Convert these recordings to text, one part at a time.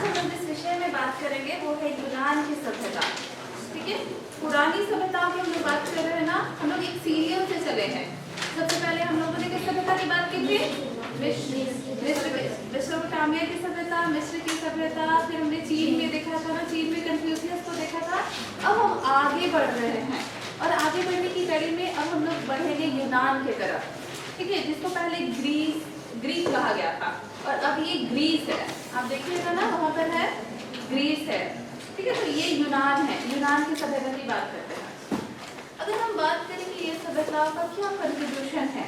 हम लोग जिस विषय में बात करेंगे वो है यूनान की सभ्यता। ठीक है, पुरानी सभ्यता की हम लोग बात कर रहे हैं ना, हम लोग एक सीरियल से चले हैं। सबसे पहले हम लोगों ने किस सभ्यता की बात की थी? मेसोपोटामिया की सभ्यता, मिस्र की सभ्यता, फिर हमने चीन में देखा था ना, चीन में कन्फ्यूशियस को देखा था। अब हम आगे बढ़ रहे हैं और आगे बढ़ने की कड़ी में अब हम लोग बढ़ेंगे यूनान की तरफ। ठीक है, जिसको पहले ग्रीक कहा गया था और अब ये ग्रीस है। आप देखिएगा ना, वहाँ पर है ग्रीस है। ठीक है, तो ये यूनान है, यूनान की सभ्यता की बात करते हैं। अगर हम बात करें कि ये सभ्यता का क्या कंट्रीब्यूशन है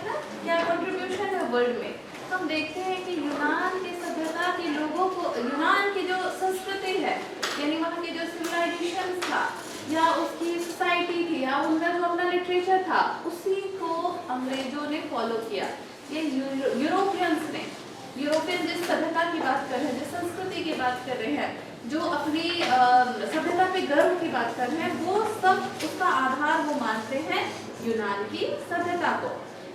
ना, क्या कंट्रीब्यूशन है वर्ल्ड में, तो हम देखते हैं कि यूनान की सभ्यता के लोगों को, यूनान की जो संस्कृति है, यानी वहाँ के जो सिविलाइजेशन था या उसकी सोसाइटी थी या उनका जो अपना लिटरेचर था, उसी को अंग्रेजों ने फॉलो किया। ये यूरोपियन जिस सभ्यता की बात कर रहे हैं, जिस संस्कृति की बात कर रहे हैं, जो अपनी सभ्यता पे गर्व की बात कर रहे हैं, वो सब उसका आधार वो मानते हैं यूनान की सभ्यता को।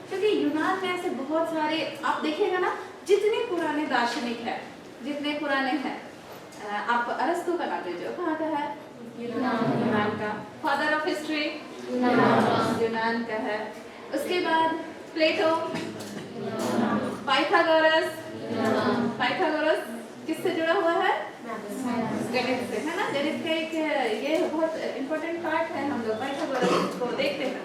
क्योंकि यूनान में ऐसे बहुत सारे, आप देखिएगा ना, जितने पुराने दार्शनिक है, जितने पुराने हैं, आप अरस्तु का नाम लीजिए, कहाँ का है? यूनान का। फादर ऑफ हिस्ट्री यूनान का है। उसके बाद प्लेटो, पाइथागोरस किससे जुड़ा हुआ है? गणित से, है ना। गणित का एक ये बहुत इम्पोर्टेंट पार्ट है, हम लोग पाइथागोरस को देखते हैं।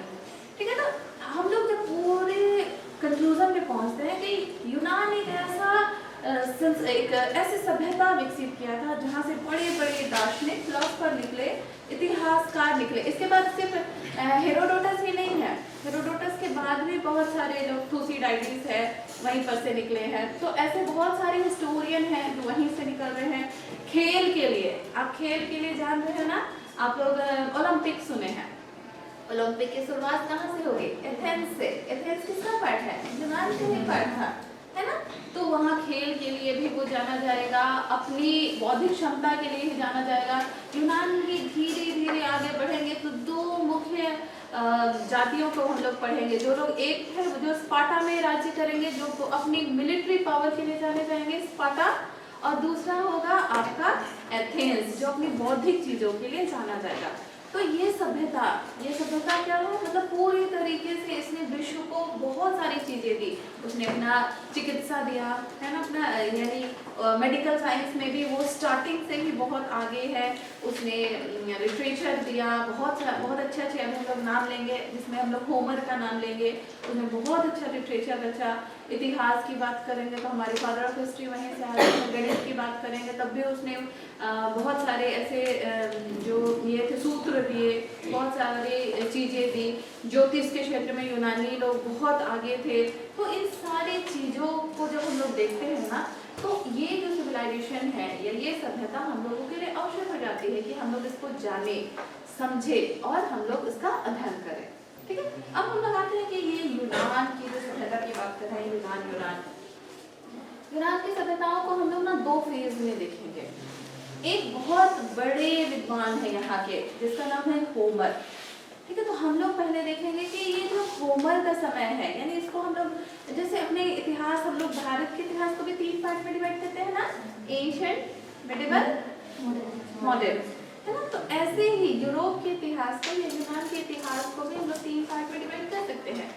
ठीक है, तो हम लोग जब पूरे कंक्लूजन में पहुंचते हैं कि यूनान एक ऐसी सभ्यता विकसित किया था जहाँ से बड़े बड़े दार्शनिक, फिलोसफर निकले, इतिहासकार निकले। इसके बाद सिर्फ हेरोडोटस ही नहीं है, हेरोडोटस के बाद भी बहुत सारे जो थुसिडाइडिस है वहीं पर से निकले हैं। तो ऐसे बहुत सारे हिस्टोरियन हैं जो वहीं से निकल रहे हैं। खेल के लिए, आप खेल के लिए जान रहे हैं ना, आप लोग ओलंपिक सुने हैं। ओलंपिक की शुरुआत कहाँ से होगी? एथेंस से। एथेंस किसका पार्ट है? यूनान का ही पार्ट था, है ना। तो वहाँ खेल के लिए भी वो जाना जाएगा, अपनी बौद्धिक क्षमता के लिए ही जाना जाएगा। यूनान भी धीरे धीरे आगे बढ़ेंगे तो दो मुख्य जातियों को हम लोग पढ़ेंगे। जो लोग, एक है जो स्पार्टा में राज्य करेंगे, जो अपनी मिलिट्री पावर के लिए जाने जाएंगे, स्पार्टा, और दूसरा होगा आपका एथेंस, जो अपनी बौद्धिक चीजों के लिए जाना जाएगा। तो ये सभ्यता क्या है? मतलब पूरी तरीके से इसने विश्व को बहुत सारी चीजें दी। उसने अपना चिकित्सा दिया, है ना, अपना यानी मेडिकल साइंस में भी वो स्टार्टिंग से ही बहुत आगे है। उसने लिटरेचर दिया, बहुत अच्छे अच्छे, अभी हम लोग नाम लेंगे, जिसमें हम लोग होमर का नाम लेंगे। उसने बहुत अच्छा लिटरेचर रचा। इतिहास की बात करेंगे तो हमारे फादर ऑफ हिस्ट्री वहीं से आए हैं। गणित की बात करेंगे तब भी उसने बहुत सारे ऐसे जो ये थे सूत्र दिए, बहुत सारी चीज़ें दी। ज्योतिष के क्षेत्र में यूनानी लोग बहुत आगे थे। तो इन सारी चीज़ों को जब हम लोग देखते हैं ना, तो ये जो सिविलाइजेशन है या ये सभ्यता हम लोगों के लिए आवश्यक हो जाती है कि हम लोग इसको जाने, समझे और हम लोग इसका अध्ययन करें। ठीक है, अब हम लोग आते हैं कि ये यूनान की जो सभ्यता की बात कर रहे हैं, यूनान की सभ्यताओं को हम लोग ना दो फेज में देखेंगे। एक बहुत बड़े विद्वान है यहाँ के, जिसका नाम है होमर। ठीक है, तो हम लोग पहले देखेंगे कि ये जो होमर का समय है, यानी इसको हम लोग जैसे अपने इतिहास, हम लोग भारत के इतिहास को भी 3 पार्ट में डिवाइड करते हैं ना, एंशिएंट, मिडिवल, मॉडर्न, है ना। तो ऐसे ही यूरोप के इतिहास को या यूनान के इतिहास को भी हम लोग 3 पार्ट में डिवाइड कर सकते हैं।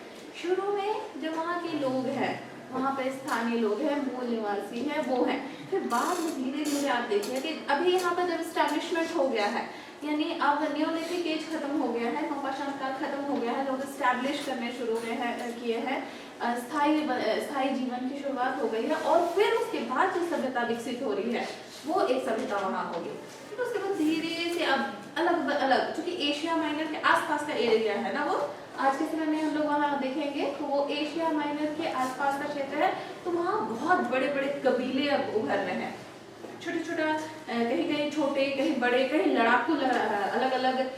शुरू में जो वहाँ के लोग हैं, वहाँ पे स्थानीय लोग हैं, मूल निवासी हैं, वो हैं। फिर बाद में धीरे धीरे आप देखिए कि अभी यहाँ पर जब स्टैब्लिशमेंट हो गया है, यानी अब नियोलिथिक एज खत्म हो गया है, नवपाषाण काल खत्म हो गया है, लोग स्टैब्लिश करने शुरू किए हैं, स्थायी जीवन की शुरुआत हो गई है। और फिर उसके बाद जो सभ्यता विकसित हो रही है वो एक सभ्यता वहाँ होगी। तो उसके बाद धीरे से अब अलग अलग, चूंकि एशिया माइनर के आसपास का एरिया है ना, वो आज के समय में हम लोग वहाँ देखेंगे तो वो एशिया माइनर के आसपास का क्षेत्र है। तो वहाँ बहुत बड़े बड़े कबीले अब उभर रहे हैं, छोटा कहीं कहीं छोटे, कहीं बड़े, कहीं लड़ाकू, अलग अलग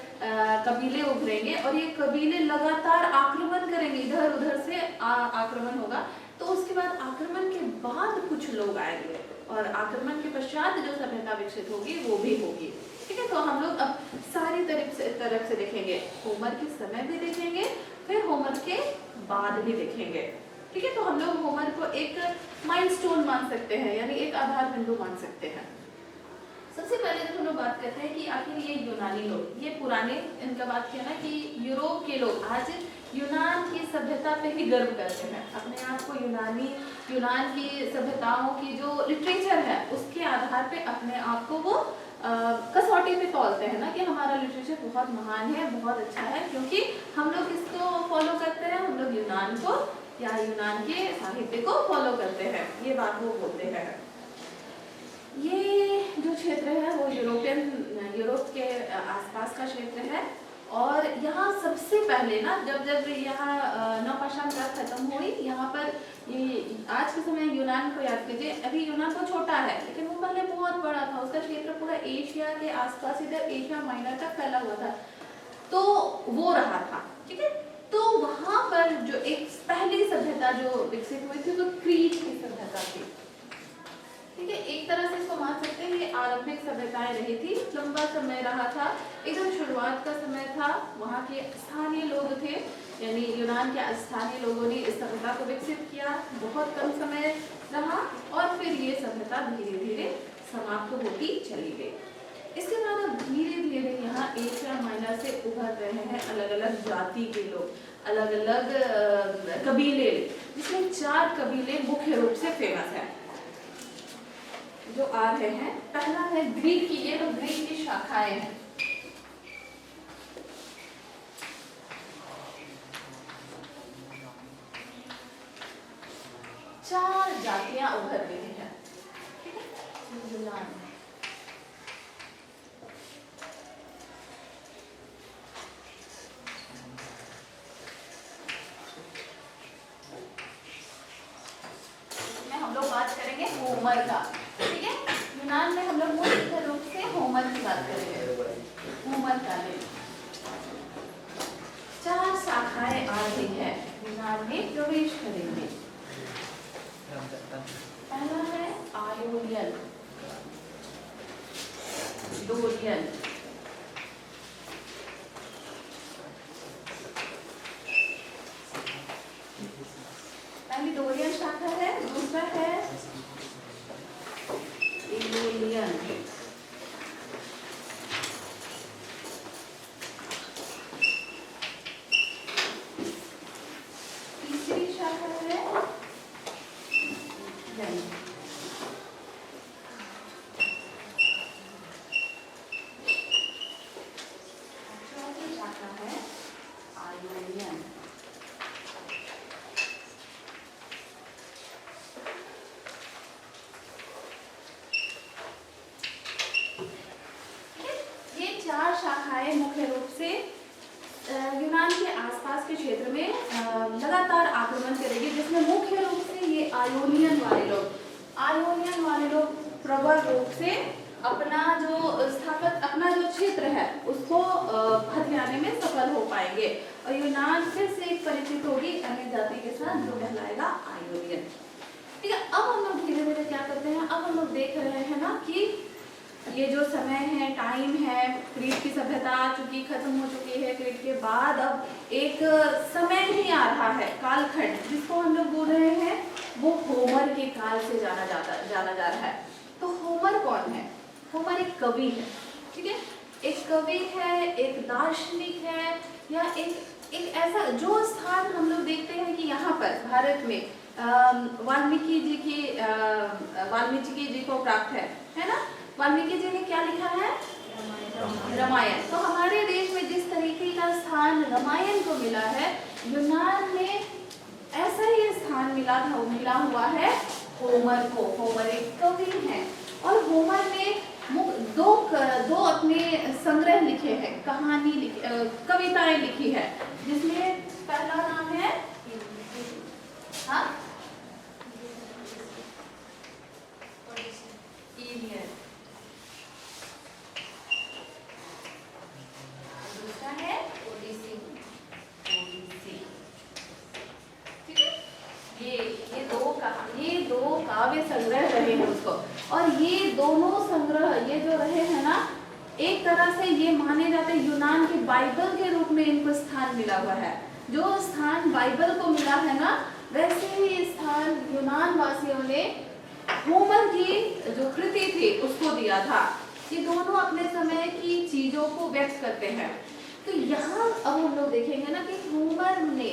कबीले उभरेंगे और ये कबीले लगातार आक्रमण करेंगे, इधर उधर से आक्रमण होगा। तो उसके बाद आक्रमण के बाद कुछ लोग आएंगे और आक्रमण के पश्चात जो सभ्यता विकसित होगी वो भी होगी। ठीक है, तो हम लोग अब सारी तरफ से देखेंगे, होमर के समय भी देखेंगे, फिर होमर के बाद भी देखेंगे। ठीक है, तो हम लोग होमर को एक माइलस्टोन मान सकते हैं, यानी एक आधार बिंदु मान सकते हैं। सबसे पहले तो हम लोग बात करते हैं कि आखिर ये यूनानी लोग, ये पुराने, इनका बात किया ना कि यूरोप के लोग आज यूनान की सभ्यता पे ही गर्व करते हैं, अपने आप को यूनान की सभ्यताओं की जो लिटरेचर है उसके आधार पे अपने आप को वो कसौटी पे तौलते हैं ना कि हमारा लिटरेचर बहुत महान है, बहुत अच्छा है, क्योंकि हम लोग इसको फॉलो करते हैं, हम लोग यूनान को या यूनान के साहित्य को फॉलो करते हैं, ये बात वो बोलते हैं। ये जो क्षेत्र है वो यूरोप के आसपास का क्षेत्र है, और यहाँ सबसे पहले ना जब यहाँ नवपाषाण काल खत्म हुई, यहाँ पर ये आज के समय यूनान को याद कीजिए, अभी यूनान तो छोटा है लेकिन वो पहले बहुत बड़ा था, उसका क्षेत्र पूरा एशिया के आसपास इधर एशिया माइनर तक फैला हुआ था, तो वो रहा था। ठीक है, तो वहाँ पर जो एक पहली सभ्यता जो विकसित हुई थी वो क्रीट की सभ्यता थी। ठीक है, एक तरह से इसको मान सकते हैं ये आरंभिक सभ्यताएं रही थी, लंबा समय रहा था, एकदम शुरुआत का समय था, वहाँ के स्थानीय लोग थे, यानी यूनान के स्थानीय लोगों ने इस सभ्यता को विकसित किया, बहुत कम समय रहा और फिर ये सभ्यता धीरे धीरे समाप्त होती चली गई। इसके बाद अब धीरे धीरे यहाँ एशिया माइनर से उभर रहे हैं अलग अलग जाति के लोग, अलग अलग कबीले, जिसमें 4 कबीले मुख्य रूप से फेमस है जो आ रहे हैं। पहला है ग्रीक की, ये तो ग्रीक की शाखाएं हैं, चार जातियां उभर रही हैं। ठीक है, यूनान में हम लोग बात करेंगे होमर का। ठीक है, यूनान में हम लोग मुख्य रूप से होमर की बात करेंगे। होमर कालीन 4 शाखाएं आ रही है, यूनान में प्रवेश करेंगे। पहला है आयोनियन, डोरियन, पहली डोरियन शाखा है, दूसरा है एलियन, तीसरी शाखा है चौथी शाखा है आयोनियन। शाखाएं मुख्य रूप से यूनान के आसपास के क्षेत्र में लगातार आक्रमण करेगी, जिसमें मुख्य रूप से ये आयोनियन वाले लोग प्रबल रूप से अपना जो क्षेत्र है उसको हथियाने में सफल हो पाएंगे, और यूनान फिर से एक परिचित होगी अन्य जाति के साथ जो कहलाएगा आयोनियन। ठीक है, अब हम लोग धीरे धीरे क्या करते हैं, अब हम लोग देख रहे हैं ना कि ये जो समय है, टाइम है, क्रीट की सभ्यता आ चुकी, खत्म हो चुकी है, क्रीट के बाद अब एक समय ही आ रहा है, कालखंड, जिसको हम लोग बोल रहे हैं वो होमर के काल से जाना जा रहा है। तो होमर कौन है? होमर एक कवि है। ठीक है, एक कवि है, एक दार्शनिक है, या एक ऐसा जो स्थान हम लोग देखते हैं कि यहाँ पर भारत में वाल्मीकि जी को प्राप्त है ना। वाल्मीकि जी ने क्या लिखा है? रामायण। तो हमारे देश में जिस तरीके का स्थान रामायण को मिला है, यूनान में ऐसा ही स्थान मिला हुआ है होमर को। होमर एक कवि है, और होमर ने दो अपने संग्रह लिखे हैं, कविताएं लिखी है, जिसमें पहला नाम है इलियड, दूसरा है ओडिसी। ठीक है, ये दो काव्य संग्रह रहे हैं उसको, और ये दोनों संग्रह ये जो रहे हैं ना, एक तरह से ये माने जाते हैं यूनान के बाइबल के रूप में इनको स्थान मिला हुआ है। जो स्थान बाइबल को मिला है ना, वैसे ही स्थान यूनान वासियों ने होमर की जो कृति थी उसको दिया था। ये दोनों अपने समय की चीजों को व्यक्त करते हैं। तो यहाँ अब हम लोग देखेंगे ना कि होमर ने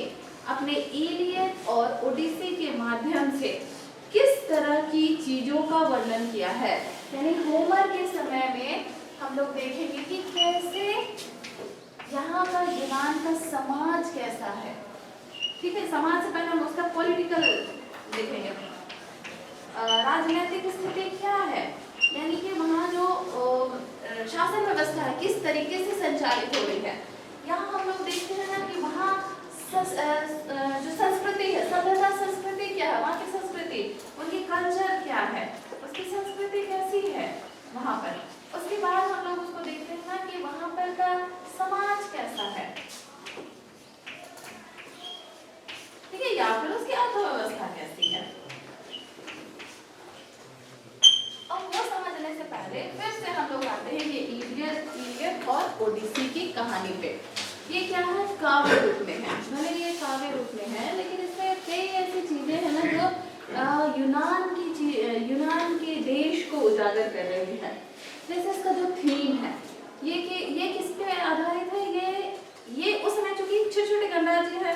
अपने इलियड और ओडिसी के माध्यम से किस तरह की चीजों का वर्णन किया है। यानी होमर के समय में हम लोग देखेंगे कि कैसे यहाँ का यूनान का समाज कैसा है। ठीक है, समाज से पहले हम उसका पॉलिटिकल देखेंगे, राजनीतिक स्थिति क्या है, यानी कि वहाँ जो शासन व्यवस्था है किस तरीके से संचालित हो रही है। यहाँ हम लोग देखते हैं ना कि वहाँ जो संस्कृति है, सभ्यता संस्कृति क्या है, वहाँ की संस्कृति, उनकी कल्चर क्या है, उसकी संस्कृति कैसी है वहाँ पर। उसके बाद हम लोग उसको देखते हैं ना कि वहाँ पर का समाज कैसा है, ठीक है, या फिर उसकी अर्थव्यवस्था कैसी है। अब वो समझने से पहले फिर से हम लोग आते हैं ये इलियड और ओडिसी की कहानी पे। ये क्या है, काव्य रूप में है, भले ये काव्य रूप में है लेकिन इसमें कई ऐसी चीजें हैं ना जो यूनान के देश को उजागर कर रही है। जैसे इसका जो थीम है ये किस पे आधारित है, ये उस समय चूंकि छोटे छोटे गणराज्य है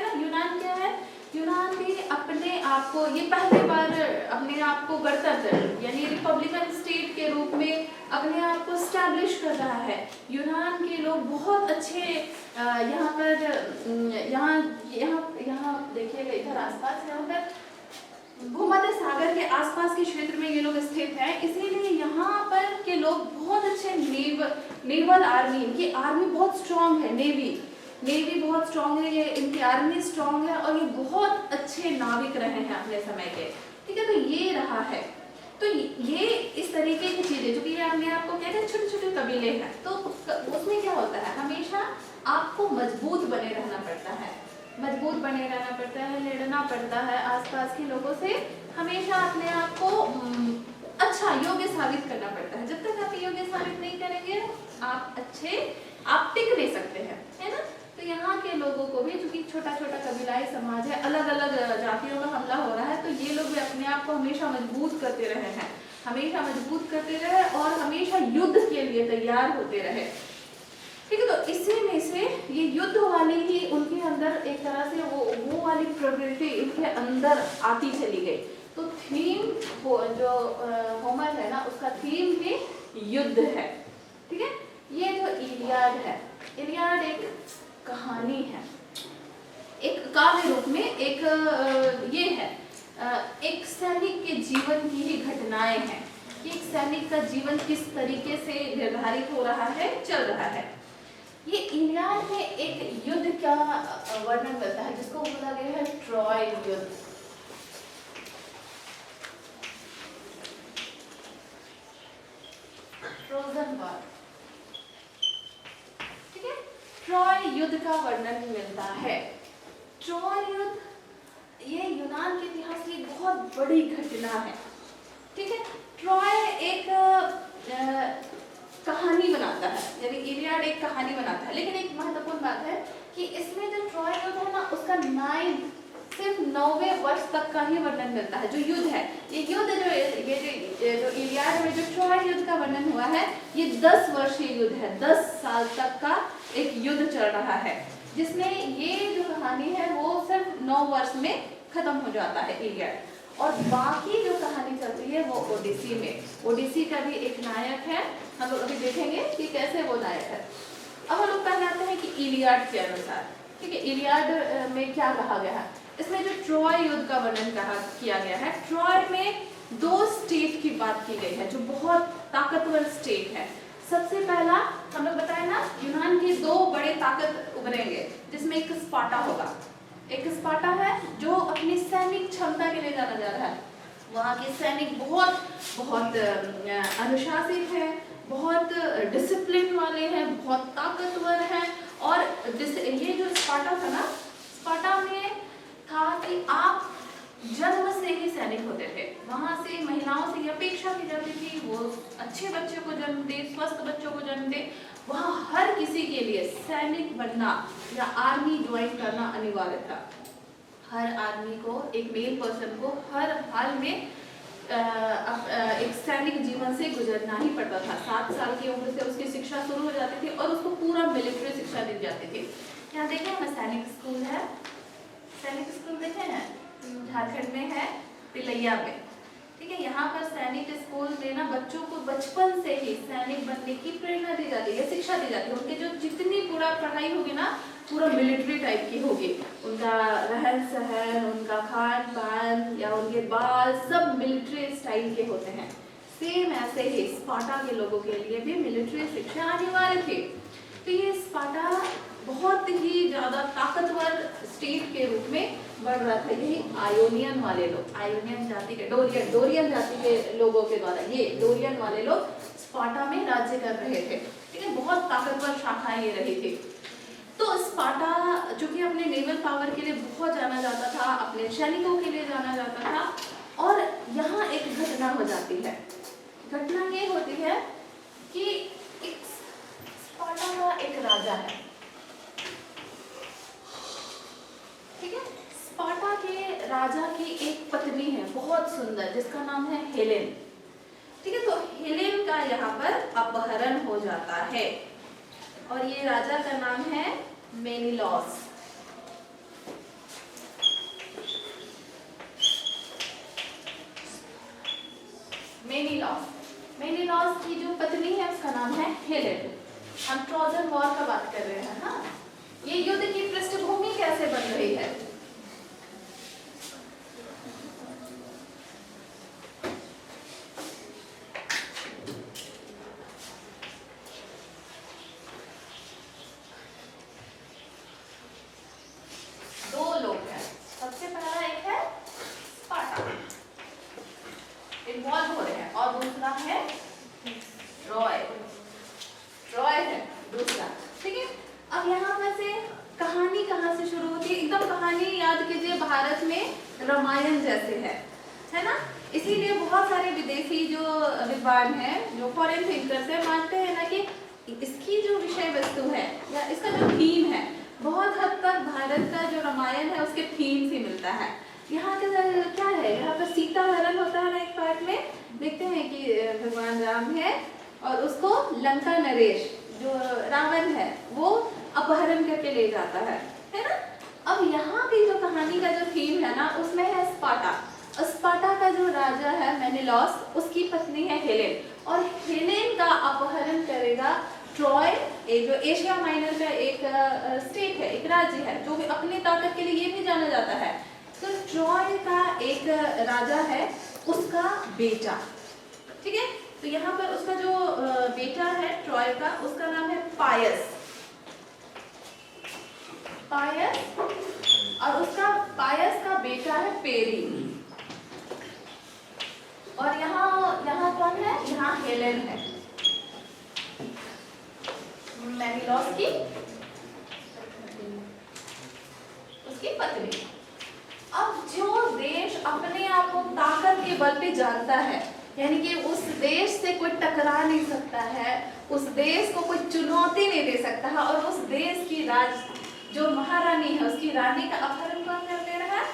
ना। यूनान क्या है, यूनान भी अपने आप को, ये पहली बार अपने आप को गणतंत्र यानी रिपब्लिकन स्टेट के रूप में अपने आप को स्टैब्लिश कर रहा है। यूनान के लोग बहुत अच्छे यहाँ पर यहाँ देखिएगा, इधर आसपास यहाँ पर भूमध्य सागर के आसपास के क्षेत्र में ये लोग स्थित हैं, इसीलिए यहाँ पर के लोग बहुत अच्छे नेवल आर्मी, इनकी आर्मी बहुत स्ट्रांग है, नेवी बहुत स्ट्रांग है, ये इनकी आर्मी स्ट्रांग है और ये बहुत अच्छे नाविक रहे हैं अपने समय के। ठीक है, तो ये रहा है। तो ये इस तरीके की चीजें जो कि ये अपने आप को कहते हैं छोटे छोटे कबीले हैं, तो उसमें क्या होता है, हमेशा आपको मजबूत बने रहना पड़ता है, लड़ना पड़ता है आसपास के लोगों से, हमेशा अपने आप को अच्छा योग्य साबित करना पड़ता है। जब तक आप योग्य साबित नहीं करेंगे आप टिक नहीं सकते हैं, है ना। तो यहाँ के लोगों को भी, चूंकि छोटा छोटा कबीलाई समाज है, अलग अलग जातियों का हमला हो रहा है, तो ये लोग भी अपने आप को हमेशा मजबूत करते रहे हैं, और हमेशा युद्ध के लिए तैयार होते रहे। ठीक है, तो इसी में से ये युद्ध वाली ही उनके अंदर एक तरह से वो वाली प्रवृत्ति इनके अंदर आती चली गई। तो थीम जो होमर है ना, उसका थीम भी युद्ध है। ठीक है, ये जो इलियाड है, इलियाड एक कहानी है, एक काव्य रूप में, एक ये है, एक सैनिक के जीवन की ही घटनाएं हैं कि एक सैनिक का जीवन किस तरीके से निर्धारित हो रहा है, चल रहा है। ये इलियाड में एक युद्ध का वर्णन करता है जिसको बोला गया है ट्रॉय युद्ध। ट्रोजन वॉर, ठीक है, ट्रॉय युद्ध का वर्णन मिलता है। ट्रॉय युद्ध ये यूनान के इतिहास की बहुत बड़ी घटना है। ठीक है, ट्रॉय एक कहानी बनाता है, यानी इलियाड एक कहानी बनाता है, लेकिन एक महत्वपूर्ण बात है कि इसमें जो ट्रॉय युद्ध है ना, उसका सिर्फ 9वें वर्ष तक का ही वर्णन मिलता है। जो युद्ध है, ये युद्ध जो इलियाड में जो ट्रॉय युद्ध का वर्णन हुआ है, ये 10 वर्षीय युद्ध है, 10 साल तक का एक युद्ध चल रहा है, जिसमें ये जो कहानी है वो सिर्फ 9 वर्ष में खत्म हो जाता है इलियाड। और बाकी जो कहानी चलती है वो ओडिसी में, ओडिसी का भी एक नायक है, हम लोग अभी देखेंगे कि कैसे वो नायक है। अब हम लोग पहले आते हैं कि इलियाड के अनुसार, ठीक है, इलियाड में क्या कहा गया है। इसमें जो ट्रॉय युद्ध का वर्णन किया गया है, ट्रॉय में 2 स्टेट की बात की गई है जो बहुत ताकतवर स्टेट है। सबसे पहला हम लोग बताए ना, यूनान के 2 बड़े ताकत उभरेंगे, जिसमें एक स्पार्टा होगा। एक स्पार्टा है जो अपनी सैनिक क्षमता के लिए जाना जा रहा है। वहाँ के सैनिक बहुत अनुशासित हैं, बहुत डिसिप्लिन वाले हैं, बहुत ताकतवर हैं। और ये जो स्पार्टा था ना, स्पार्टा में था कि आप जन्म से ही सैनिक होते थे। वहाँ से महिलाओं से ये अपेक्षा की जाती थी वो अच्छे बच्चे को जन्म दे, स्वस्थ बच्चों को जन्म दे। वहाँ हर किसी के लिए सैनिक बनना या आर्मी ज्वाइन करना अनिवार्य था, हर आदमी को, एक मेल पर्सन को हर हाल में एक सैनिक जीवन से गुजरना ही पड़ता था। 7 साल की उम्र से उसकी शिक्षा शुरू हो जाती थी और उसको पूरा मिलिट्री शिक्षा दी जाती थी। यहाँ देखें हमें सैनिक स्कूल है, सैनिक स्कूल देखे हैं झारखंड में है, तिलैया में, ठीक है। यहाँ पर सैनिक स्कूल में ना बच्चों को बचपन से ही सैनिक बनने की प्रेरणा दी जाती है, शिक्षा दी जाती है। उनके जो जितनी पूरा पढ़ाई होगी ना पूरा मिलिट्री टाइप की होगी, उनका रहन सहन, उनका खान पान या उनके बाल सब मिलिट्री स्टाइल के होते हैं। सेम ऐसे ही स्पार्टा के लोगों के लिए भी मिलिट्री शिक्षा अनिवार्य थी। तो ये स्पार्टा बहुत ही ज्यादा ताकतवर स्टेट के रूप में बढ़ रहा था। यही आयोनियन वाले लोग, आयोनियन जाति के, डोरियन जाति के लोगों के द्वारा ये डोरियन वाले लोग स्पार्टा में राज्य कर रहे थे, ठीक है। बहुत ताकतवर शाखा ये रही थी। तो स्पार्टा जो कि अपने नेवल पावर के लिए बहुत जाना जाता था, अपने सैनिकों के लिए जाना जाता था। और यहाँ एक घटना हो जाती है। घटना ये होती है कि एक स्पार्टा का एक राजा है, ठीक है। स्पार्टा के राजा की एक पत्नी है बहुत सुंदर, जिसका नाम है हेलेन, ठीक है। तो हेलेन का यहाँ पर अपहरण हो जाता है और ये राजा का नाम है मेनिलॉस। मेनिलॉस की जो पत्नी है उसका नाम है हेलेन। हम ट्रोजन वॉर का बात कर रहे हैं। हाँ, ये युद्ध की पृष्ठभूमि कैसे बन रही है? दो लोग हैं। सबसे पहला एक है स्पार्टा इन्वॉल्व हो रहे हैं और दूसरा है ट्रॉय है दूसरा, ठीक है। अब यहाँ पर से कहानी कहाँ से शुरू होती है? एकदम कहानी याद कीजिए भारत में रामायण जैसे है ना। इसीलिए बहुत सारे विदेशी जो विद्वान हैं, जो फॉरेन थिंकर्स हैं, मानते हैं ना कि इसकी जो विषय वस्तु है या इसका जो थीम है बहुत हद तक भारत का जो रामायण है उसके थीम से मिलता है। यहाँ का क्या है, यहाँ पर सीता हरण होता है ना, एक पार्ट में देखते हैं कि भगवान राम है और उसको लंका नरेश जो रावण है वो अपहरण करके ले जाता है ना। अब यहाँ की जो कहानी का जो थीम है ना उसमें है स्पार्टा। स्पार्टा का जो राजा है मेनिलॉस, उसकी पत्नी है हेलेन और हेलेन का अपहरण करेगा ट्रॉय, जो एशिया माइनर का एक स्टेट है, एक राज्य है जो भी अपनी ताकत के लिए ये भी जाना जाता है। तो ट्रॉय का एक राजा है, उसका बेटा, ठीक है। तो यहाँ पर उसका जो बेटा है ट्रॉय का, उसका नाम है पायस और उसका पायस का बेटा है पेरी। और यहाँ कौन है? यहाँ हेलेन है, मेनिलॉस की उसकी पत्नी। अब जो देश अपने आप को ताकत के बल पे जानता है, यानी कि उस देश से कोई टकरा नहीं सकता है, उस देश को कोई चुनौती नहीं दे सकता है, और उस देश की जो महारानी है उसकी रानी का अपहरण कौन कर ले रहा है?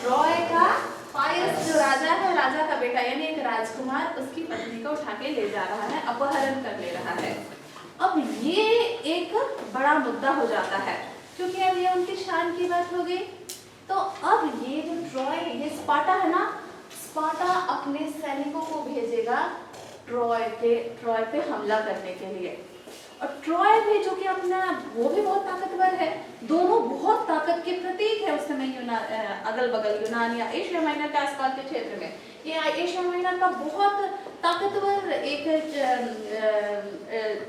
ट्रॉय का पायस जो राजा है, राजा का बेटा यानी एक राजकुमार, उसकी पत्नी को उठा के ले जा रहा है, अपहरण कर ले रहा है। अब ये एक बड़ा मुद्दा हो जाता है क्योंकि अब ये उनकी शान की बात हो गई। तो अब ये जो ट्रॉय, ये स्पार्टा है ना, स्पार्टा अपने सैनिकों को भेजेगा ट्रॉय पे हमला करने के लिए। और ट्रॉय भी जो कि अपना वो भी बहुत ताकतवर है, दोनों बहुत ताकत के प्रतीक है उस समय अगल बगल यूनान या एशिया माइनर के आसपास के क्षेत्र में। ये एशिया माइनर का बहुत ताकतवर एक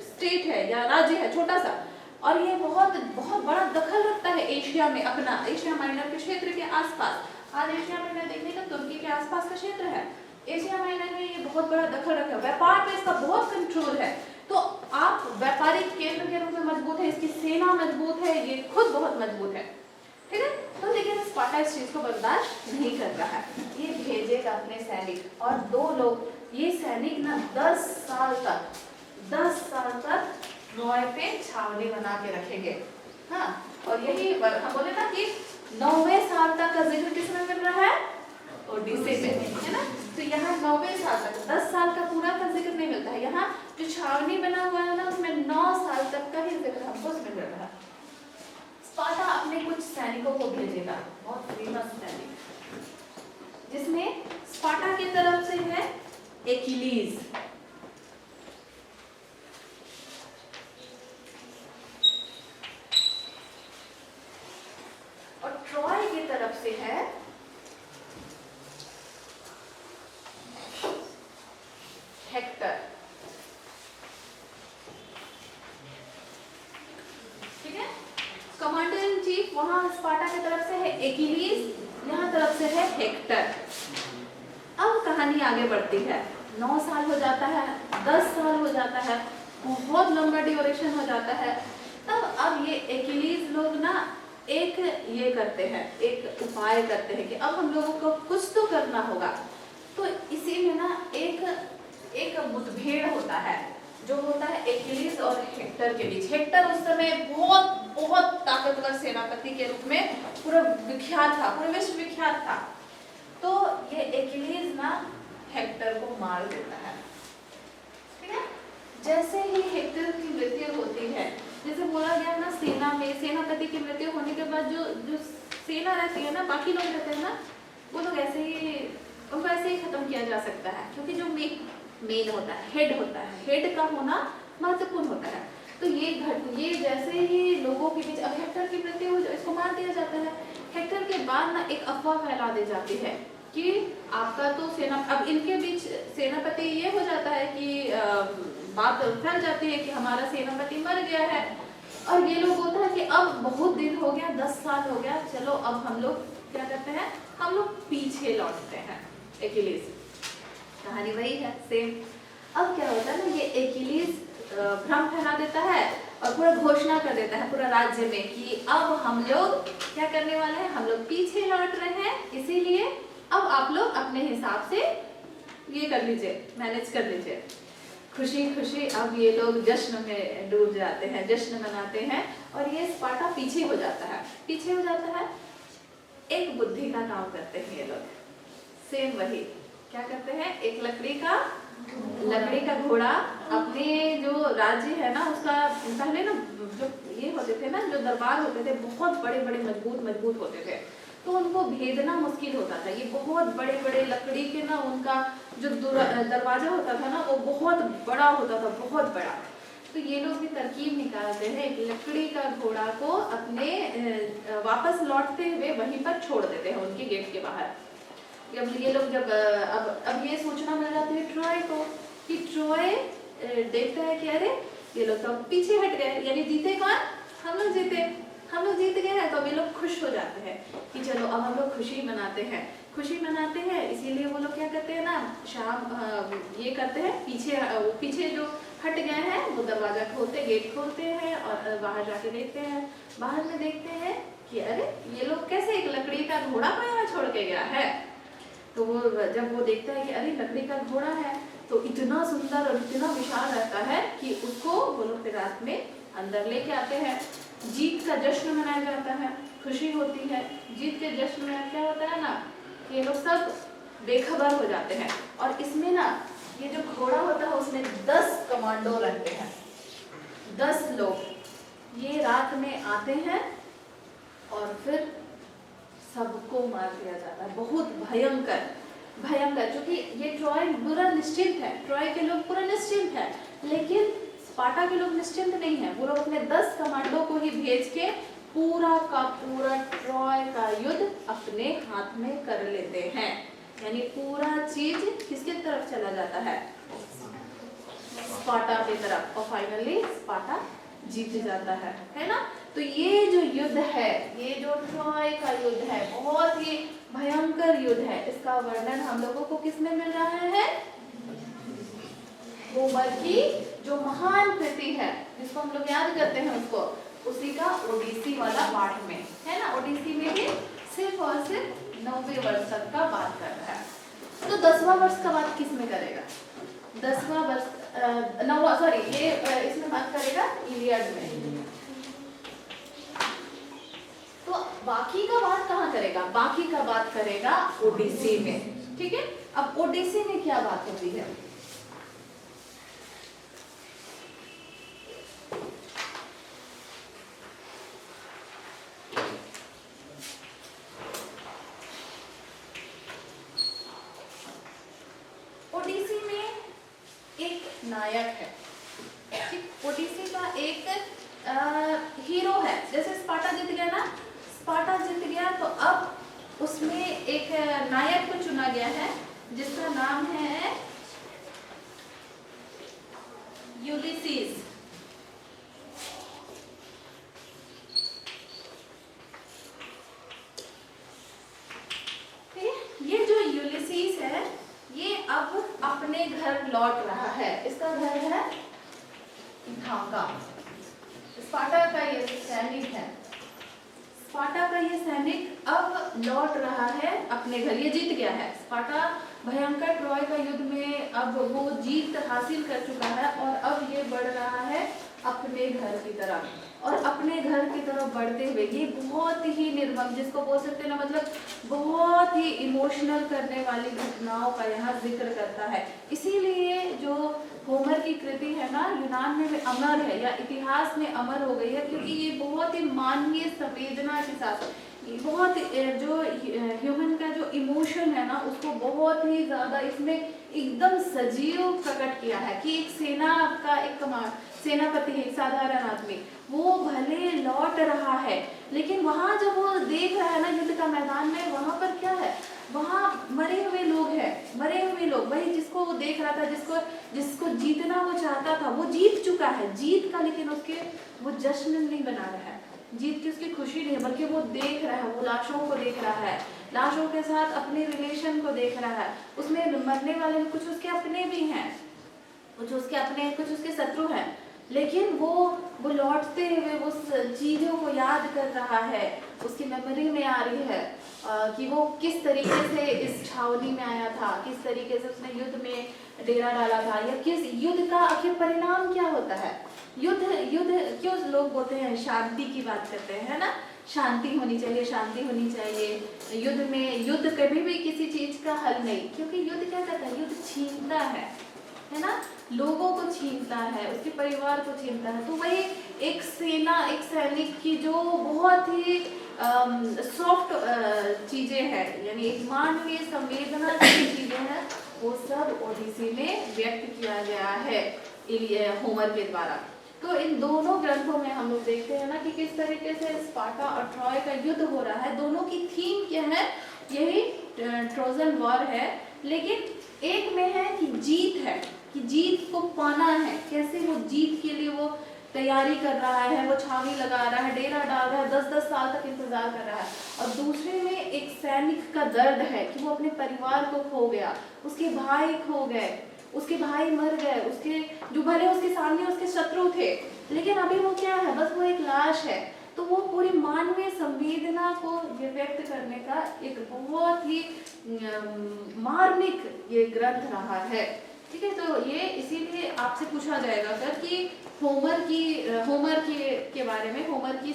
स्टेट है या राज्य है, छोटा सा, और ये बहुत बहुत बड़ा दखल रखता है एशिया में, अपना एशिया माइनर के क्षेत्र के आसपास। आज एशिया माइनर देखने का तुर्की के आसपास का क्षेत्र है, एशिया माइनर में ये बहुत बड़ा दखल रखा है, व्यापार पे इसका बहुत कंट्रोल है। तो आप व्यापारिक केंद्र के रूप में मजबूत है, इसकी सेना मजबूत है, ये खुद बहुत मजबूत है, ठीक है। तो लेकिन स्पार्टा इस चीज को बर्दाश्त नहीं कर रहा है, ये भेजेगा अपने सैनिक, और दो लोग, ये सैनिक ना 10 साल तक ट्रॉय पे छावनी बना के रखेंगे। हाँ, और यही हम बोले ना कि 9वें साल तक का जिक्र किसमें मिल रहा है? ओडिसी में, है ना। तो यहाँ 9वें साल तक, 10 साल का पूरा का जिक्र नहीं मिलता है। यहाँ जो छावनी बना हुआ है ना उसमें 9 साल तक का ही जिक्र हमको उसमें मिल रहा है। स्पार्टा अपने कुछ सैनिकों को भेजेगा, बहुत फेमस सैनिक, जिसमें स्पार्टा की तरफ से है एकिलीज, और ट्रॉय की तरफ से है हेक्टर। ठीक है, कमांडर इन चीफ वहां स्पार्टा की तरफ से है एकिलीज, यहाँ तरफ से है हेक्टर। अब कहानी आगे बढ़ती है, 9 साल हो जाता है, 10 साल हो जाता है, बहुत लंबा ड्यूरेशन हो जाता है। तब अब ये एकिलीज लोग ना एक ये करते हैं, एक उपाय करते हैं कि अब हम लोगों को कुछ तो करना होगा। तो इसी में ना एक मुठभेड़ होता है, जो होता है एकिलीज और हेक्टर के बीच। हेक्टर उस समय बहुत ताकतवर सेनापति के रूप में पूरा विख्यात था, पूरे विश्व विख्यात था। तो ये एकिलीज ना हेक्टर को मार देता है। ठीक है, जैसे ही हेक्टर की मृत्यु होती है, जैसे बोला गया ना सेना में सेनापति की मृत्यु होने के बाद जो सेना रहती है ना, बाकी लोग रहते हैं ना, वो लोग ऐसे ही उनको ऐसे ही खत्म किया जा सकता है, क्योंकि जो मेन होता है, हेड होता है, हेड का होना महत्वपूर्ण होता है। तो ये जैसे ही लोगों के बीच, अब हेक्टर की मृत्यु हो, इसको मार दिया जाता है। हेक्टर के बाद ना एक अफवाह फैला दी जाती है कि आपका तो सेना, अब इनके बीच सेनापति ये हो जाता है कि बात फैल जाती है कि हमारा सेनापति मर गया है, और ये लोग होता है कि अब बहुत दिन हो गया, 10 साल हो गया, चलो अब हम लोग क्या करते हैं, हम लोग पीछे लौटते हैं। एकिलीज कहानी वही है, सेम। अब क्या होता है ना, ये एकिलीज भ्रम फैला देता है और पूरा घोषणा कर देता है पूरा राज्य में कि अब हम लोग क्या करने वाले हैं, हम लोग पीछे लौट रहे हैं, इसीलिए अब आप लोग अपने हिसाब से ये कर लीजिए, मैनेज कर लीजिए। खुशी खुशी अब ये लोग जश्न में डूब जाते हैं, जश्न मनाते हैं, और ये स्पार्टा पीछे हो जाता है। पीछे हो जाता है, एक बुद्धि का काम करते हैं ये लोग, सेम वही क्या करते हैं, एक लकड़ी का घोड़ा, अपने जो राज्य है ना उसका, पहले ना जो ये होते थे ना, जो दरबार होते थे बहुत बड़े बड़े मजबूत होते थे, तो उनको भेदना मुश्किल होता था। ये बहुत बड़े बड़े लकड़ी के ना, उनका जो दरवाजा होता था ना वो बहुत बड़ा होता था, बहुत बड़ा। तो ये लोग भी तरकीब निकालते हैं, एक लकड़ी का घोड़ा को अपने वापस लौटते हुए वहीं पर छोड़ देते हैं उनके गेट के बाहर। जब ये लोग अब ये सूचना मिल जाती है ट्रॉय को, कि ट्रॉय देखता है कि अरे ये लोग तो पीछे हट गए, यानी जीते कौन, हम लोग जीत गए हैं। तो अब ये लोग खुश हो जाते हैं कि चलो अब हम लोग खुशी मनाते हैं। इसीलिए वो लोग क्या करते हैं ना, शाम ये करते हैं, पीछे जो हट गए हैं वो दरवाजा गेट खोलते हैं और बाहर जाके देखते हैं। बाहर में देखते हैं कि अरे ये लोग कैसे एक लकड़ी का घोड़ा को यहाँ छोड़ के गया है। तो वो जब वो देखता है कि अरे लकड़ी का घोड़ा है, तो इतना सुंदर और इतना विशाल रहता है कि उसको वो लोग फिर रात में अंदर लेके आते हैं। जीत का जश्न मनाया जाता है, खुशी होती है। जीत के जश्न में क्या होता है ना, ये लोग सब बेखबर हो जाते हैं। और इसमें ना ये जो घोड़ा होता है उसमें 10 कमांडो रहते हैं, 10 लोग। ये रात में आते हैं और फिर सबको मार दिया जाता है, बहुत भयंकर। क्योंकि ये ट्रॉय पूरा निश्चिंत है, ट्रॉय के लोग पूरा निश्चिंत है, लेकिन स्पार्टा के लोग निश्चिंत नहीं है। वो लोग अपने 10 कमांडो को ही भेज के पूरा का पूरा ट्रॉय का युद्ध अपने हाथ में कर लेते हैं। यानी पूरा चीज किसके तरफ चला जाता है, स्पार्टा की तरफ, और फाइनली स्पार्टा जीत जाता है ना। तो ये जो युद्ध है, ये जो ट्रॉय का युद्ध है, बहुत ही भयंकर युद्ध है। इसका वर्णन हम लोगों को किसमें मिल रहा है, होमर की जो महान कृति है जिसको हम लोग याद करते हैं उसको, उसी का ओडिसी वाला पाठ में है ना। ओडिसी में भी सिर्फ और सिर्फ 9वें वर्ष तक का बात कर रहा है। तो 10वां वर्ष का बात किस में करेगा, 10वां वर्ष 9वां, सॉरी ये इसमें बात करेगा इलियड में। तो बाकी का बात कहाँ करेगा, बाकी का बात करेगा ओडिसी में। ठीक है, अब ओडिसी में क्या बात होती है, ओडिसी में एक नायक है, ठीक, ओडिसी का एक हीरो है। जैसे स्पार्टा जीत गया ना, स्पार्टा जीत गया तो अब उसमें एक नायक को चुना गया है जिसका नाम है यूलिसीज। ये जो यूलिसीज है ये अब अपने घर लौट रहा है। इसका घर है इथाका। स्पार्टा का ये सैनिक है, स्पार्टा का ये सैनिक अब लौट रहा है अपने घर, ये जीत गया है। स्पार्टा भयंकर ट्रॉय का युद्ध में अब वो जीत हासिल कर चुका है और अब ये बढ़ रहा है अपने घर की तरफ। और अपने घर की तरफ बढ़ते हुए ये बहुत ही निर्मम, जिसको बोल सकते हैं ना, मतलब बहुत ही इमोशनल करने वाली घटनाओं का यहाँ जिक्र करता है। इसीलिए जो होमर की कृति है ना, यूनान में अमर है या इतिहास में अमर हो गई है, क्योंकि ये बहुत ही मानवीय संवेदना के साथ, बहुत जो ह्यूमन का जो इमोशन है ना, उसको बहुत ही ज्यादा इसमें एकदम सजीव प्रकट किया है कि एक सेना का एक सेनापति है, एक साधारण आदमी, वो भले लौट रहा है लेकिन वहां जब वो देख रहा है ना युद्ध का मैदान में, वहां पर क्या है, वहां मरे हुए लोग हैं, मरे हुए लोग, वही जिसको वो देख रहा था, जिसको जीतना वो चाहता था, वो जीत चुका है, जीत का, लेकिन उसके वो जश्न नहीं बना रहा है, जीत की उसकी खुशी नहीं है, बल्कि वो देख रहा है, वो लाशों को देख रहा है, लाशों के साथ अपने रिलेशन को देख रहा है। उसमें मरने वाले में कुछ उसके अपने भी हैं, कुछ उसके अपने, कुछ उसके शत्रु हैं, लेकिन वो लौटते हुए उस चीजों को याद कर रहा है, उसकी मेमोरी में आ रही है कि वो किस तरीके से इस छावनी में आया था, किस तरीके से उसने युद्ध में डेरा डाला था, या किस युद्ध का आखिर परिणाम क्या होता है। युद्ध क्यों लोग बोलते हैं, शांति की बात करते हैं, है ना, शांति होनी चाहिए, शांति होनी चाहिए। युद्ध में, युद्ध कभी भी किसी चीज का हल नहीं, क्योंकि युद्ध क्या करता है, युद्ध छीनता है ना, लोगों को छीनता है, उसके परिवार को छीनता है। तो वही एक सेना, एक सैनिक की जो बहुत ही सॉफ्ट चीजें हैं, यानी एक मानवीय संवेदना की चीजें हैं, वो सब ओडिसी में व्यक्त किया गया है होमर के द्वारा। तो इन दोनों ग्रंथों में हम लोग देखते हैं ना कि किस तरीके से स्पार्टा और ट्रॉय का युद्ध हो रहा है। दोनों की थीम क्या है, यही ट्रोजन वॉर है, लेकिन एक में है कि जीत है, कि जीत को पाना है, कैसे वो जीत के लिए वो तैयारी कर रहा है, वो छावनी लगा रहा है, डेरा डाल रहा है, 10-10 साल तक इंतजार कर रहा है। और दूसरे में एक सैनिक का दर्द है कि वो अपने परिवार को खो गया, उसके भाई खो गए, उसके भाई मर गए, उसके जो भले उसके सामने उसके शत्रु थे, लेकिन अभी वो क्या है, बस वो एक लाश है। तो वो पूरी मानवीय संवेदना को व्यक्त करने का एक बहुत ही मार्मिक ये ग्रंथ रहा है। ठीक है, तो ये इसीलिए आपसे पूछा जाएगा सर कि होमर के बारे में, होमर की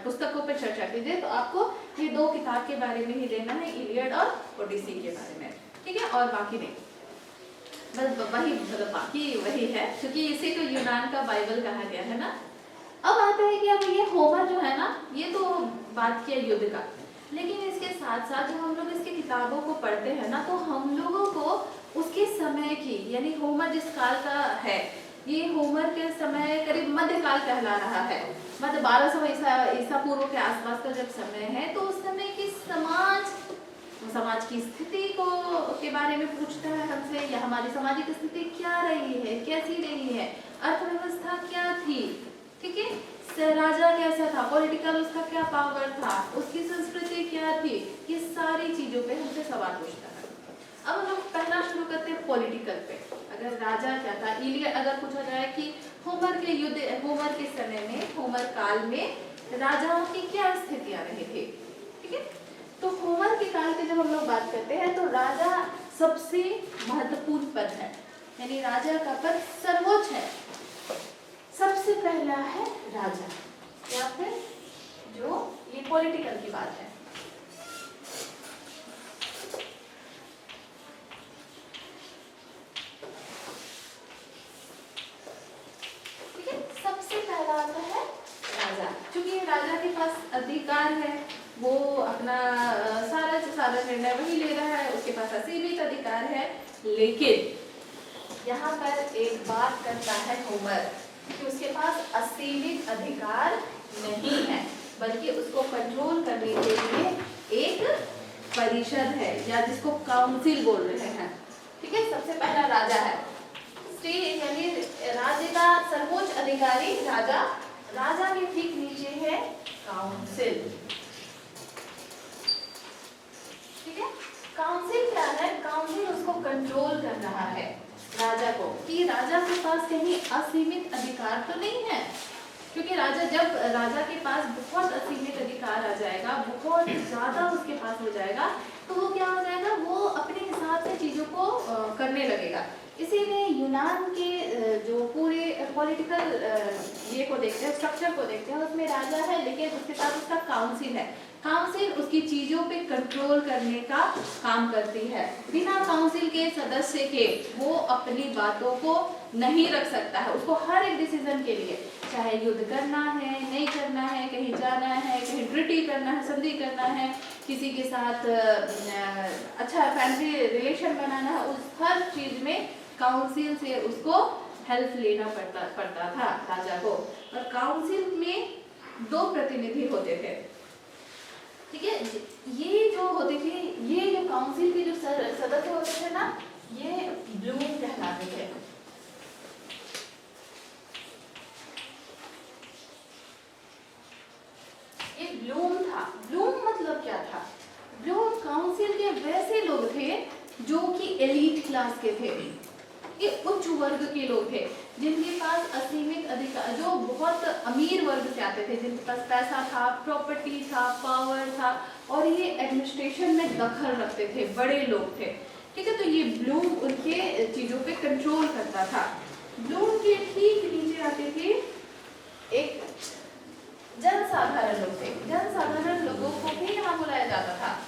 पुस्तकों पर चर्चा कीजिए, तो आपको ये दो किताब के बारे में ही लेना है, इलियड और ओडिसी के बारे में, ठीक है, और बाकी नहीं, बस वही, मतलब बाकी वही है, क्योंकि इसे तो यूनान का बाइबल कहा गया है ना। अब आता है कि अब ये होमर जो है ना, ये तो बात किया युद्ध का, लेकिन इसके साथ साथ जब हम लोग इसकी किताबों को पढ़ते हैं ना, तो हम लोगों को उसके समय की, यानी होमर जिस काल का है, ये होमर के समय करीब मध्यकाल कहला रहा है, मतलब 1200 ईसा पूर्व के आसपास का जब समय है, तो उस समय की समाज की स्थिति को के बारे में पूछता है हमसे, या हमारी सामाजिक स्थिति क्या रही है, कैसी रही है, अर्थव्यवस्था क्या थी, ठीक है, राजा कैसा था, पॉलिटिकल उसका क्या पावर था, उसकी संस्कृति क्या थी, ये सारी चीजों पे हमसे सवाल पूछता है। अब हम लोग पहला शुरू करते हैं पॉलिटिकल पे। अगर राजा क्या था, इलियड अगर पूछा जाए कि होमर के युद्ध, होमर के समय में, होमर काल में राजाओं की क्या स्थितियां रही थी, ठीक है, तो होमर के काल की जब हम लोग बात करते हैं तो राजा सबसे महत्वपूर्ण पद है, यानी राजा का पद सर्वोच्च है। सबसे पहला है राजा, या फिर जो ये पॉलिटिकल की बात है। ठीक है, सबसे पहला आता है राजा। क्योंकि राजा के पास अधिकार है, वो अपना सारा से सारा निर्णय वही ले रहा है, उसके पास असीमित अधिकार है। लेकिन यहाँ पर एक बात करता है होमर कि उसके पास असीमित अधिकार नहीं है, बल्कि उसको कंट्रोल करने के लिए एक परिषद है, या जिसको काउंसिल बोल रहे हैं। ठीक है, सबसे पहला राजा है, यानी राज्य का सर्वोच्च अधिकारी राजा। राजा के ठीक नीचे है काउंसिल। ठीक है, काउंसिल क्या है? काउंसिल उसको कंट्रोल कर रहा है राजा को, कि राजा के पास कहीं असीमित अधिकार तो नहीं है। क्योंकि जब राजा के पास बहुत असीमित अधिकार आ जाएगा, बहुत ज्यादा उसके पास हो जाएगा, तो वो क्या हो जाएगा, वो अपने हिसाब से चीजों को करने लगेगा। इसीलिए यूनान के जो पूरे पॉलिटिकल ये को देखते हैं, स्ट्रक्चर को देखते हैं, उसमें राजा है, लेकिन उसके साथ उसका काउंसिल है। काउंसिल उसकी चीजों पे कंट्रोल करने का काम करती है। बिना काउंसिल के सदस्य के वो अपनी बातों को नहीं रख सकता है। उसको हर एक डिसीजन के लिए, चाहे युद्ध करना है, नहीं करना है, कहीं जाना है, कहीं ट्रीटी करना है, संधि करना है, किसी के साथ अच्छा फैमिली रिलेशन बनाना है, उस हर चीज में काउंसिल से उसको हेल्प लेना पड़ता था राजा को। और काउंसिल में 2 प्रतिनिधि होते थे। ठीक है, ये जो होते थे, ये जो काउंसिल के जो सदस्य होते थे ना, ये ब्लूम कहलाते थे। ये ब्लूम था। ब्लूम मतलब क्या था? ब्लूम काउंसिल के वैसे लोग थे जो कि एलीट क्लास के थे, ये उच्च वर्ग के लोग थे, जिनके पास असीमित अधिकार, जो बहुत अमीर वर्ग से आते थे, जिनके पास पैसा था, प्रॉपर्टी था, पावर था, और ये एडमिनिस्ट्रेशन में दखल रखते थे, बड़े लोग थे। ठीक है, तो ये ब्लूम उनके चीजों पे कंट्रोल करता था। ब्लूम के ठीक नीचे आते थे एक जनसाधारण लोग थे। जनसाधारण लोगों को भी यहाँ बुलाया जाता था।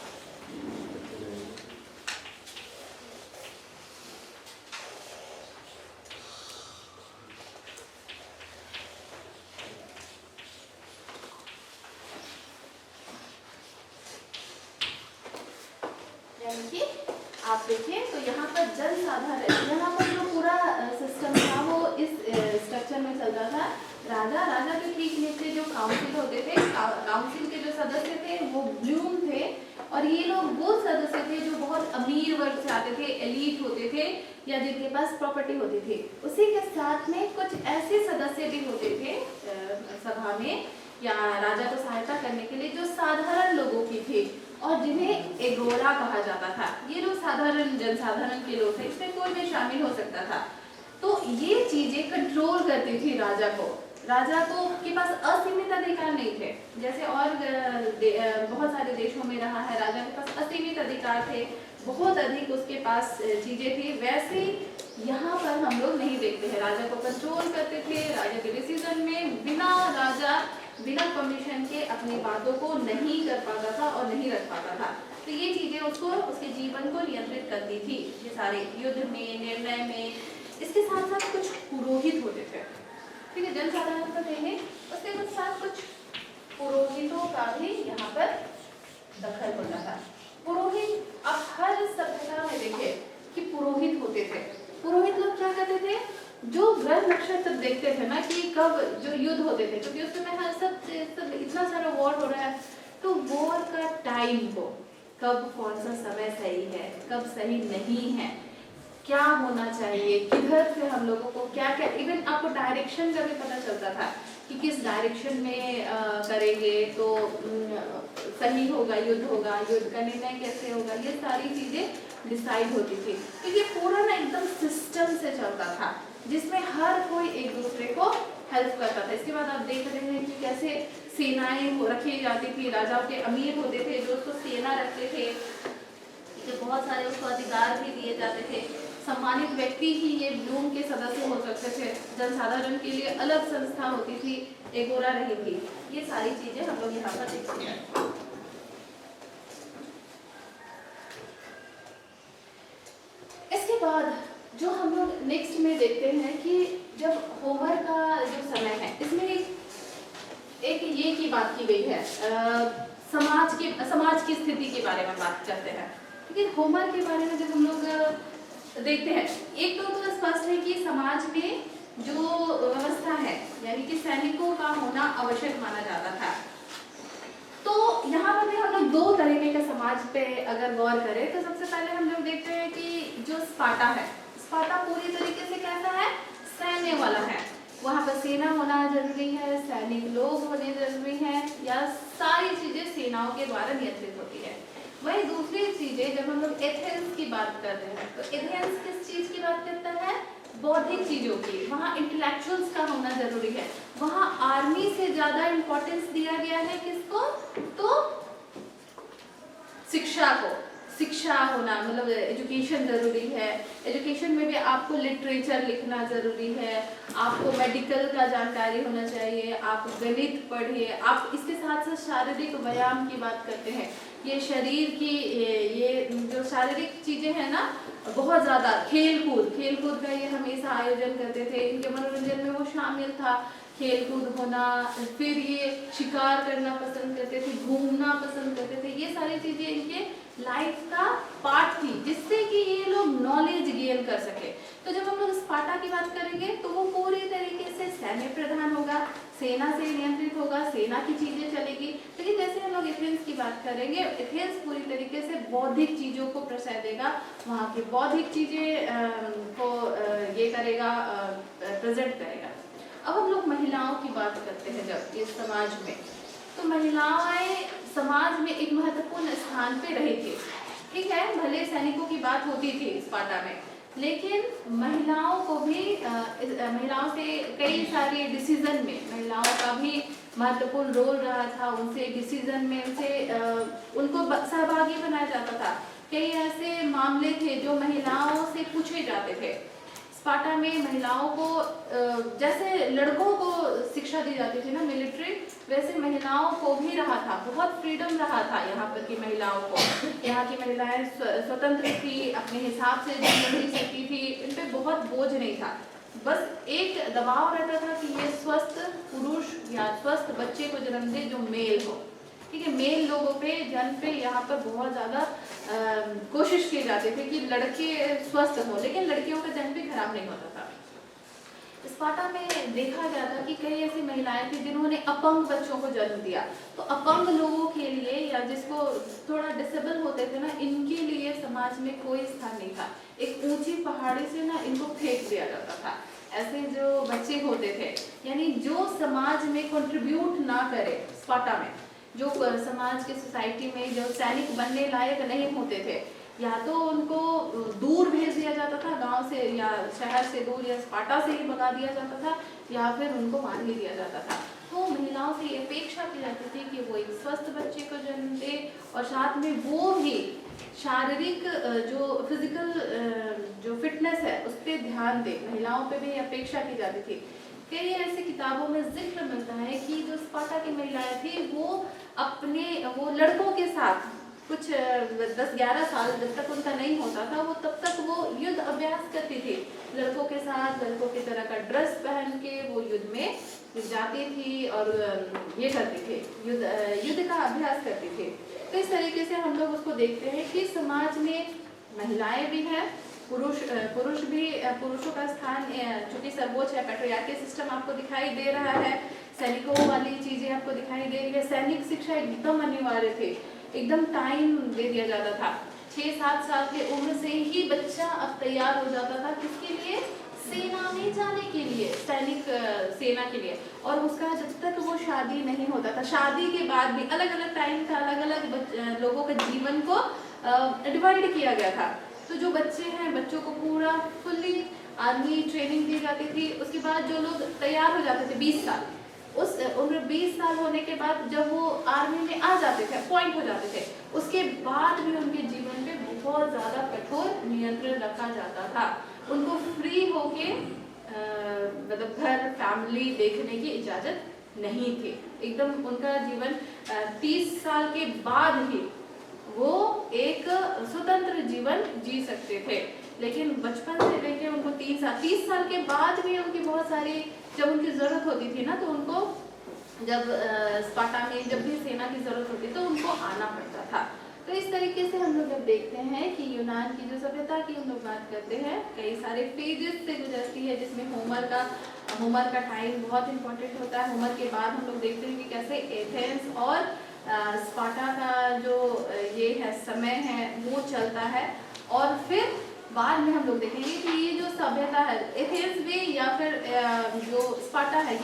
आप देखिए तो यहाँ पर जनसाधारण, यहाँ पर जो पूरा सिस्टम था वो इस स्ट्रक्चर में चल रहा था। राजा के ठीक नीचे जो काउंसिल होते थे, काउंसिल के जो सदस्य थे वो ब्लूम थे, और ये लोग वो सदस्य थे जो बहुत अमीर वर्ग से आते थे, एलीट होते थे, या जिनके पास प्रॉपर्टी होती थी। उसी के साथ में कुछ ऐसे सदस्य भी होते थे सभा में या राजा को सहायता करने के लिए, जो साधारण लोगों की थी और जिन्हें एगोरा कहा जाता था। ये लोग साधारण जनसाधारण के लोग थे, इसमें कोई भी शामिल हो सकता था। तो ये चीजें कंट्रोल करती थी राजा को। राजा को के पास असीमित अधिकार नहीं थे, जैसे और बहुत सारे देशों में रहा है, राजा के पास असीमित अधिकार थे, बहुत अधिक उसके पास चीजें थी। वैसे यहाँ पर हम लोग नहीं देखते हैं। राजा को कंट्रोल करते थे, राजा के डिसीजन में राजा बिना परमिशन के अपनी बातों को नहीं कर पाता था और नहीं रख पाता था। तो ये चीजें उसको उसके जीवन को नियंत्रित करती थी, ये सारे युद्ध में, निर्णय में। इसके साथ साथ कुछ पुरोहित होते थे। ठीक है, जनसाधारण तो नहीं, उसके साथ कुछ पुरोहितों का भी यहाँ पर दखल होता था। पुरोहित अब हर सभ्यता में देखे कि पुरोहित होते थे। पुरोहित लोग क्या करते थे? जो ग्रह नक्षत्र देखते थे ना कि कब जो युद्ध होते थे, क्योंकि उस समय हर सब इतना सारा वॉर हो रहा है, तो वॉर का टाइम को, कब कौन सा समय सही है, कब सही नहीं है, क्या होना चाहिए, किधर से हम लोगों को क्या क्या, इवन आपको डायरेक्शन का भी पता चलता था कि किस डायरेक्शन में करेंगे तो सही होगा, युद्ध होगा, युद्ध का निर्णय कैसे होगा, ये सारी चीजें डिसाइड होती थी। तो ये पूरा ना एकदम सिस्टम से चलता था, जिसमें हर कोई एक दूसरे को हेल्प करता था। इसके बाद आप देख रहे हैं कि कैसे सेनाएं रखी जाती थी। राजाओं के अमीर होते थे जो उसको सेना रखते थे, तो बहुत सारे उसको अधिकार भी दिए जाते थे। सम्मानित व्यक्ति ही ये ब्लूम के सदस्य हो सकते थे, जनसाधारण के लिए अलग संस्था होती थी, एगोरा रही थी। ये सारी चीजें हम लोग यहाँ पर देखते हैं। इसके बाद जो हम लोग नेक्स्ट में देखते हैं कि जब होमर का जो समय है, इसमें एक ये की बात की गई है, समाज की स्थिति के बारे में बात करते हैं। लेकिन होमर के बारे में जब हम लोग देखते हैं, एक तो स्पष्ट है कि समाज में जो व्यवस्था है, यानी कि सैनिकों का होना आवश्यक माना जाता था। तो यहाँ पर भी हम लोग दो तरीके के समाज पे अगर गौर करें तो सबसे पहले हम लोग देखते हैं कि जो स्पार्टा है, स्पार्टा पूरी तरीके से कैसा है, सैन्य वाला है। वहाँ पर सेना होना जरूरी है, सैनिक लोग होने जरूरी हैं, या सारी चीजें सेनाओं के द्वारा नियंत्रित होती है। वही दूसरी चीजें जब हम लोग एथेंस की बात कर रहे हैं, तो एथेंस किस चीज की बात करता है, बौद्धिक चीजों की। वहाँ इंटेलेक्चुअल्स का होना जरूरी है। वहाँ आर्मी से ज्यादा इंपॉर्टेंस दिया गया है किसको, तो शिक्षा को। शिक्षा होना मतलब एजुकेशन जरूरी है। एजुकेशन में भी आपको लिटरेचर लिखना जरूरी है, आपको मेडिकल का जानकारी होना चाहिए, आप गणित पढ़िए, आप इसके साथ साथ शारीरिक व्यायाम की बात करते हैं। ये शरीर की ये जो शारीरिक चीजें हैं ना, बहुत ज्यादा खेल कूद का ये हमेशा आयोजन करते थे। इनके मनोरंजन में वो शामिल था, खेल कूद होना। फिर ये शिकार करना पसंद करते थे, घूमना पसंद करते थे। ये सारी चीजें इनके लाइफ का पार्ट थी, जिससे कि ये लोग नॉलेज गेन कर सके। तो जब हम लोग स्पार्टा की बात करेंगे तो वो पूरी तरीके से सैन्य प्रधान होगा, सेना से नियंत्रित होगा, सेना की चीजें चलेगी। लेकिन जैसे हम लोग एथेंस की बात करेंगे, एथेंस पूरी तरीके से बौद्धिक चीजों को प्रश्रय देगा, वहाँ की बौद्धिक चीजें को ये करेगा, प्रेजेंट करेगा। अब हम लोग महिलाओं की बात करते हैं जब इस समाज में, तो महिलाएं समाज में एक महत्वपूर्ण स्थान पे रही थी। ठीक है, भले सैनिकों की बात होती थी स्पार्टा में, लेकिन महिलाओं को भी महिलाओं से कई सारे डिसीजन में महिलाओं का भी महत्वपूर्ण रोल रहा था। उनसे डिसीजन में उनको सहभागी बनाया जाता था। कई ऐसे मामले थे जो महिलाओं से पूछे जाते थे। स्पार्टा में महिलाओं को जैसे लड़कों को शिक्षा दी जाती थी ना मिलिट्री, वैसे महिलाओं को भी रहा था, बहुत फ्रीडम रहा था यहाँ पर की महिलाओं को। यहाँ की महिलाएं स्वतंत्र थी, अपने हिसाब से जन्म ले सकती थी, इन पे बहुत बोझ नहीं था। बस एक दबाव रहता था कि ये स्वस्थ पुरुष या स्वस्थ बच्चे को जन्म दे जो मेल हो। ठीक है, मेल लोगों पे जन्म पे यहाँ पर बहुत ज़्यादा कोशिश की जाती थी कि लड़के स्वस्थ हो, लेकिन लड़कियों का जन्म भी खराब नहीं होता था। स्पार्टा में देखा गया था कि कई ऐसी महिलाएं थी जिन्होंने अपंग बच्चों को जन्म दिया। तो अपंग लोगों के लिए या जिसको थोड़ा डिसेबल होते थे ना, इनके लिए समाज में कोई स्थान नहीं था। एक ऊंची पहाड़ी से ना इनको फेंक दिया जाता था। ऐसे जो बच्चे होते थे, यानी जो समाज में कंट्रीब्यूट ना करे, स्पार्टा में जो समाज के सोसाइटी में जो सैनिक बनने लायक नहीं होते थे, या तो उनको दूर भेज दिया जाता था गांव से या शहर से दूर, या स्पार्टा से ही भगा दिया जाता था, या फिर उनको मार ही दिया जाता था। तो महिलाओं से ये अपेक्षा की जाती थी कि वो एक स्वस्थ बच्चे को जन्म दे, और साथ में वो भी शारीरिक जो फिजिकल जो फिटनेस है उस पर ध्यान दे। महिलाओं पे भी अपेक्षा की जाती थी। कई ऐसे किताबों में जिक्र मिलता है कि जो स्पार्टा की महिलाएं थी वो लड़कों के साथ कुछ 10-11 साल जब तक उनका नहीं होता था, वो तब तक वो युद्ध अभ्यास करती थी। लड़कों के साथ लड़कों की तरह का ड्रेस पहन के वो युद्ध में जाती थी और ये करती थी, युद्ध का अभ्यास करती थी। तो इस तरीके से हम लोग उसको देखते हैं कि समाज में महिलाएं भी हैं, पुरुषों का स्थान चूंकि सर्वोच्च है। पैट्रियार्की सिस्टम आपको दिखाई दे रहा है, सैनिकों वाली चीजें आपको दिखाई दे रही है। सैनिक शिक्षा एकदम अनिवार्य थे, एकदम टाइम दे दिया जाता था। 6-7 साल की उम्र से ही बच्चा अब तैयार हो जाता था, किसके लिए, सेना में जाने के लिए, सैनिक सेना के लिए। और उसका जब तक वो शादी नहीं होता था, शादी के बाद भी अलग अलग टाइम था, अलग अलग लोगों के जीवन को डिवाइड किया गया था। तो जो बच्चे हैं, बच्चों को पूरा फुल्ली आर्मी ट्रेनिंग दी जाती थी। उसके बाद जो लोग तैयार हो जाते थे 20 साल, उस उम्र 20 साल होने के बाद जब वो आर्मी में आ जाते थे, अपॉइंट हो जाते थे, उसके बाद भी उनके जीवन पे बहुत ज़्यादा कठोर नियंत्रण रखा जाता था। उनको फ्री होके मतलब घर फैमिली देखने की इजाज़त नहीं थी। एकदम उनका जीवन 30 साल के बाद ही वो एक स्वतंत्र जीवन जी सकते थे। लेकिन बचपन से लेके उनको 30 साल के बाद भी उनकी बहुत सारी, जब उनकी ज़रूरत होती थी ना, तो उनको जब स्पार्टा में जब भी सेना की ज़रूरत होती तो उनको आना पड़ता था। तो इस तरीके से हम लोग जब देखते हैं कि यूनान की जो सभ्यता की हम लोग बात करते हैं, कई सारे फेजेस से गुजरती है, जिसमें होमर का टाइम बहुत इंपॉर्टेंट होता है। होमर के बाद हम लोग देखते हैं कि कैसे एथेंस और स्पार्टा का जो ये है समय है वो चलता है। और फिर बाद में हम लोग देखेंगे कि ये जो सभ्यता है एथेंस भी या फिर जो स्पार्टा है,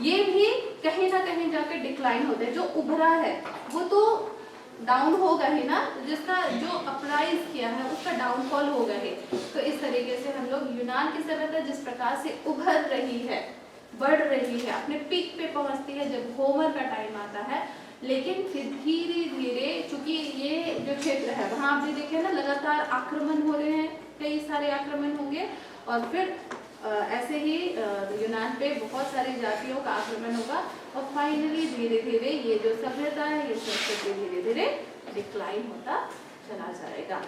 ये भी कहीं ना कहीं जाकर डिक्लाइन होते हैं। जो उभरा है वो तो डाउन होगा ही ना, जिसका जो अपराइज किया है उसका डाउनफॉल होगा ही। तो इस तरीके से हम लोग यूनान की सभ्यता जिस प्रकार से उभर रही है, बढ़ रही है, अपने पीक पे पहुंचती है जब होमर का टाइम आता है। लेकिन फिर धीरे धीरे, चूंकि ये जो क्षेत्र है वहाँ आप भी देखें ना, लगातार आक्रमण हो रहे हैं, कई सारे आक्रमण होंगे और फिर ऐसे ही यूनान पे बहुत सारी जातियों का आक्रमण होगा और फाइनली धीरे धीरे ये जो सभ्यता है, ये संस्कृति धीरे धीरे डिक्लाइन होता चला जाएगा।